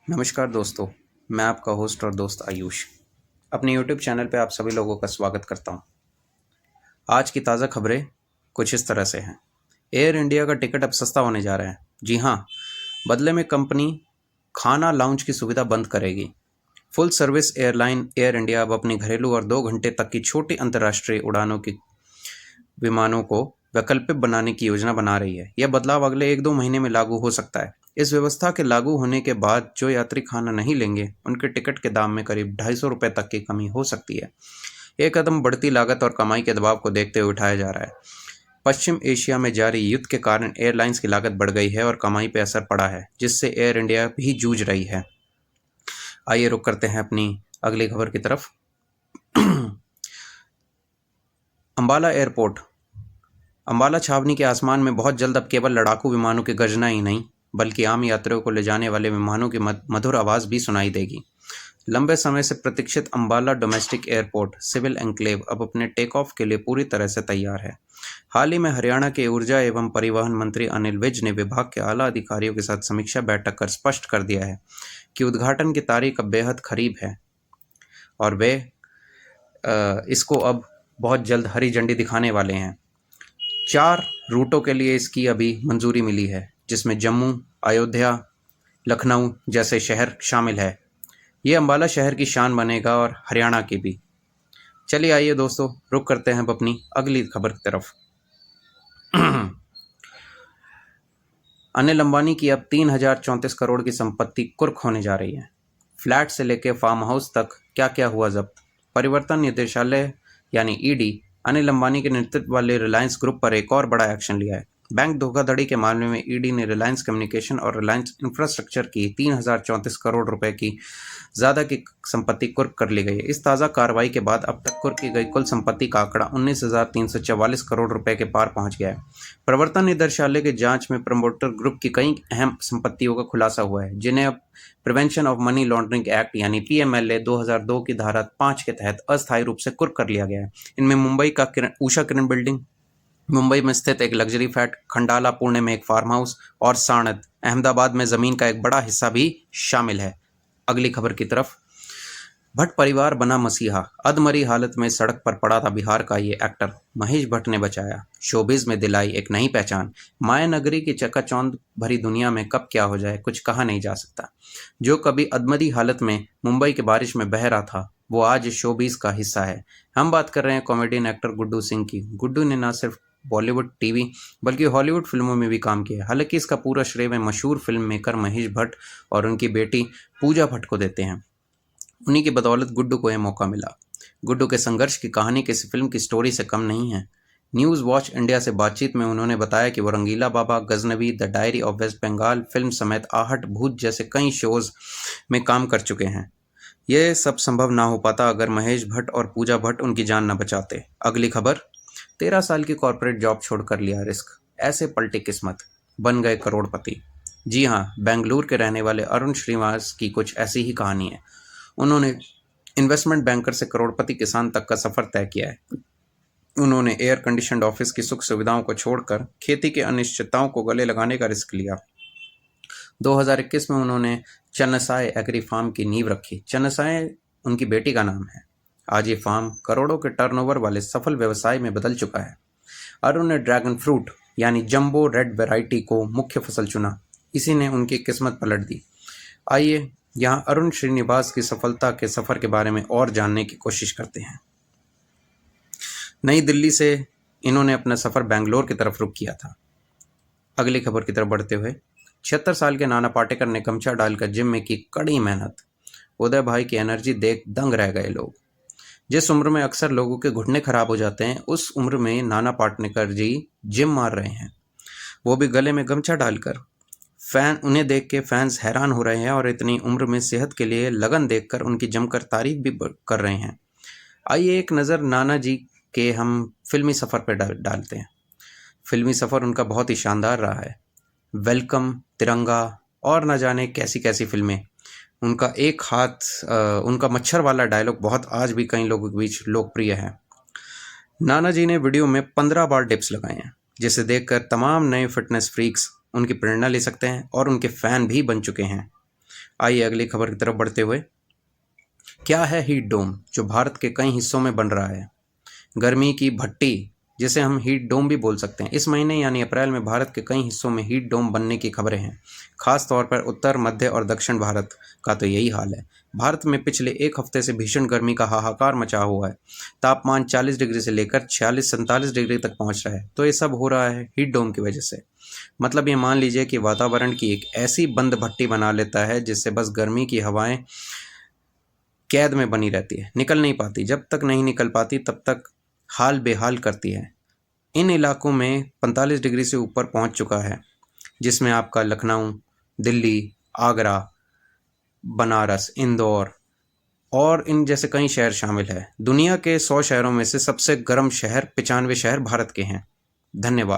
नमस्कार दोस्तों, मैं आपका होस्ट और दोस्त आयुष अपने यूट्यूब चैनल पे आप सभी लोगों का स्वागत करता हूँ। आज की ताज़ा खबरें कुछ इस तरह से हैं। एयर इंडिया का टिकट अब सस्ता होने जा रहा है। जी हाँ, बदले में कंपनी खाना लाउंज की सुविधा बंद करेगी। Full service airline air India अब अपनी घरेलू और 2 घंटे तक की छोटी अंतर्राष्ट्रीय उड़ानों की विमानों को वैकल्पिक बनाने की योजना बना रही है। यह बदलाव अगले 1-2 महीने में लागू हो सकता है। इस व्यवस्था के लागू होने के बाद जो यात्री खाना नहीं लेंगे, उनके टिकट के दाम में करीब ₹250 तक की कमी हो सकती है। यह कदम बढ़ती लागत और कमाई के दबाव को देखते हुए उठाया जा रहा है। पश्चिम एशिया में जारी युद्ध के कारण एयरलाइंस की लागत बढ़ गई है और कमाई पर असर पड़ा है, जिससे एयर इंडिया भी जूझ रही है। आइए रुक करते हैं अपनी अगली खबर की तरफ। अंबाला एयरपोर्ट। अंबाला छावनी के आसमान में बहुत जल्द अब केवल लड़ाकू विमानों की गर्जना ही नहीं, बल्कि आम यात्रियों को ले जाने वाले विमानों की मधुर आवाज़ भी सुनाई देगी। लंबे समय से प्रतीक्षित Ambala domestic airport civil enclave अब अपने टेक ऑफ के लिए पूरी तरह से तैयार है। हाल ही में हरियाणा के ऊर्जा एवं परिवहन मंत्री अनिल विज ने विभाग के आला अधिकारियों के साथ समीक्षा बैठक कर स्पष्ट कर दिया है कि उद्घाटन की तारीख अब बेहद करीब है और वे इसको अब बहुत जल्द हरी झंडी दिखाने वाले हैं। 4 रूटों के लिए इसकी अभी मंजूरी मिली है, जिसमें जम्मू, अयोध्या, लखनऊ जैसे शहर शामिल है। ये अंबाला शहर की शान बनेगा और हरियाणा की भी। चलिए आइए दोस्तों, रुक करते हैं अब अपनी अगली खबर की तरफ। अनिल अंबानी की अब 3034 करोड़ की संपत्ति कुर्क होने जा रही है। फ्लैट से लेकर फार्म हाउस तक क्या क्या हुआ जब्त। परिवर्तन निदेशालय यानी ईडी अनिल अंबानी के नेतृत्व वाले रिलायंस ग्रुप पर एक और बड़ा एक्शन लिया है। बैंक धोखाधड़ी के मामले में ईडी ने रिलायंस कम्युनिकेशन और रिलायंस इंफ्रास्ट्रक्चर की 3034 करोड़ रुपए की ज़्यादा की संपत्ति कुर्क कर ली गई है। इस ताज़ा कार्रवाई के बाद अब तक कुर्क की गई कुल संपत्ति का आंकड़ा 19,344 करोड़ रुपए के पार पहुंच गया है। प्रवर्तन निदेशालय की जांच में प्रमोटर ग्रुप की कई अहम संपत्तियों का खुलासा हुआ है, जिन्हें अब prevention of money laundering act यानी पीएमएलए 2002 की धारा 5 के तहत अस्थायी रूप से कुर्क कर लिया गया है। इनमें मुंबई का उषा किरण बिल्डिंग, मुंबई में स्थित एक लग्जरी फ्लैट, खंडाला पुणे में एक फार्म हाउस और साणंद अहमदाबाद में जमीन का एक बड़ा हिस्सा भी शामिल है। अगली खबर की तरफ। भट्ट परिवार बना मसीहा। अधमरी हालत में सड़क पर पड़ा था बिहार का ये एक्टर महेश भट्ट ने बचाया, शोबिज में दिलाई एक नई पहचान। माया नगरी की चकाचौंध भरी दुनिया में कब क्या हो जाए कुछ कहा नहीं जा सकता। जो कभी अधमरी हालत में मुंबई के बारिश में बह रहा था, वो आज शोबिज का हिस्सा है। हम बात कर रहे हैं कॉमेडियन एक्टर गुड्डू सिंह की। गुड्डू ने न सिर्फ बॉलीवुड, टीवी बल्कि हॉलीवुड फिल्मों में भी काम किया है। हालांकि इसका पूरा श्रेय वे मशहूर फिल्म मेकर महेश भट्ट और उनकी बेटी पूजा भट्ट को देते हैं। उन्हीं की बदौलत गुड्डू को यह मौका मिला। गुड्डू के संघर्ष की कहानी किसी फिल्म की स्टोरी से कम नहीं है। न्यूज़ वॉच इंडिया से बातचीत में उन्होंने बताया कि वो Rangeela Baba, Ghaznavi, the diary of West Bengal film समेत आहट, भूत जैसे कई शोज में काम कर चुके हैं। यह सब संभव ना हो पाता अगर महेश भट्ट और पूजा भट्ट उनकी जान न बचाते। अगली खबर। 13 साल की कॉर्पोरेट जॉब छोड़कर लिया रिस्क, ऐसे पलटी किस्मत, बन गए करोड़पति। जी हाँ, बेंगलुरु के रहने वाले अरुण श्रीनिवास की कुछ ऐसी ही कहानी है। उन्होंने इन्वेस्टमेंट बैंकर से करोड़पति किसान तक का सफर तय किया है। उन्होंने एयर कंडीशनड ऑफिस की सुख सुविधाओं को छोड़कर खेती की अनिश्चितताओं को गले लगाने का रिस्क लिया। 2021 में उन्होंने चन्नसाय एग्री फार्म की नींव रखी। चन्नसाय उनकी बेटी का नाम है। आज ये फार्म करोड़ों के टर्नओवर वाले सफल व्यवसाय में बदल चुका है। अरुण ने ड्रैगन फ्रूट यानी जंबो रेड वैरायटी को मुख्य फसल चुना। इसी ने उनकी किस्मत पलट दी। आइए यहाँ अरुण श्रीनिवास की सफलता के सफ़र के बारे में और जानने की कोशिश करते हैं। नई दिल्ली से इन्होंने अपना सफ़र बेंगलोर की तरफ रुख किया था। अगली खबर की तरफ बढ़ते हुए। 76 साल के नाना पाटेकर ने गमछा डालकर जिम में की कड़ी मेहनत। उदय भाई की एनर्जी देख दंग रह गए लोग। जिस उम्र में अक्सर लोगों के घुटने खराब हो जाते हैं, उस उम्र में नाना पाटेकर जी जिम मार रहे हैं, वो भी गले में गमछा डालकर। उन्हें देख के फैंस हैरान हो रहे हैं और इतनी उम्र में सेहत के लिए लगन देखकर उनकी जमकर तारीफ भी कर रहे हैं। आइए एक नज़र नाना जी के हम फिल्मी सफ़र पर डालते हैं। फिल्मी सफ़र उनका बहुत ही शानदार रहा है। वेलकम, तिरंगा और न जाने कैसी कैसी फिल्में। उनका एक हाथ उनका मच्छर वाला डायलॉग बहुत आज भी कई लोगों के बीच लोकप्रिय है। नाना जी ने वीडियो में 15 बार डिप्स लगाए हैं, जिसे देखकर तमाम नए फिटनेस फ्रीक्स उनकी प्रेरणा ले सकते हैं और उनके फ़ैन भी बन चुके हैं। आइए अगली खबर की तरफ बढ़ते हुए, क्या है हीट डोम जो भारत के कई हिस्सों में बन रहा है? गर्मी की भट्टी, जिसे हम हीट डोम भी बोल सकते हैं, इस महीने यानी अप्रैल में भारत के कई हिस्सों में हीट डोम बनने की खबरें हैं। खास तौर पर उत्तर, मध्य और दक्षिण भारत का तो यही हाल है। भारत में पिछले एक हफ्ते से भीषण गर्मी का हाहाकार मचा हुआ है। तापमान 40 डिग्री से लेकर 46-47 डिग्री तक पहुंच रहा है। तो ये सब हो रहा है हीट डोम की वजह से। मतलब ये मान लीजिए कि वातावरण की एक ऐसी बंद भट्टी बना लेता है जिससे बस गर्मी की हवाएं कैद में बनी रहती है, निकल नहीं पाती। जब तक नहीं निकल पाती तब तक हाल बेहाल करती है। इन इलाकों में 45 डिग्री से ऊपर पहुंच चुका है, जिसमें आपका लखनऊ, दिल्ली, आगरा, बनारस, इंदौर और इन जैसे कई शहर शामिल है। दुनिया के 100 शहरों में से सबसे गर्म शहर 95 शहर भारत के हैं। धन्यवाद।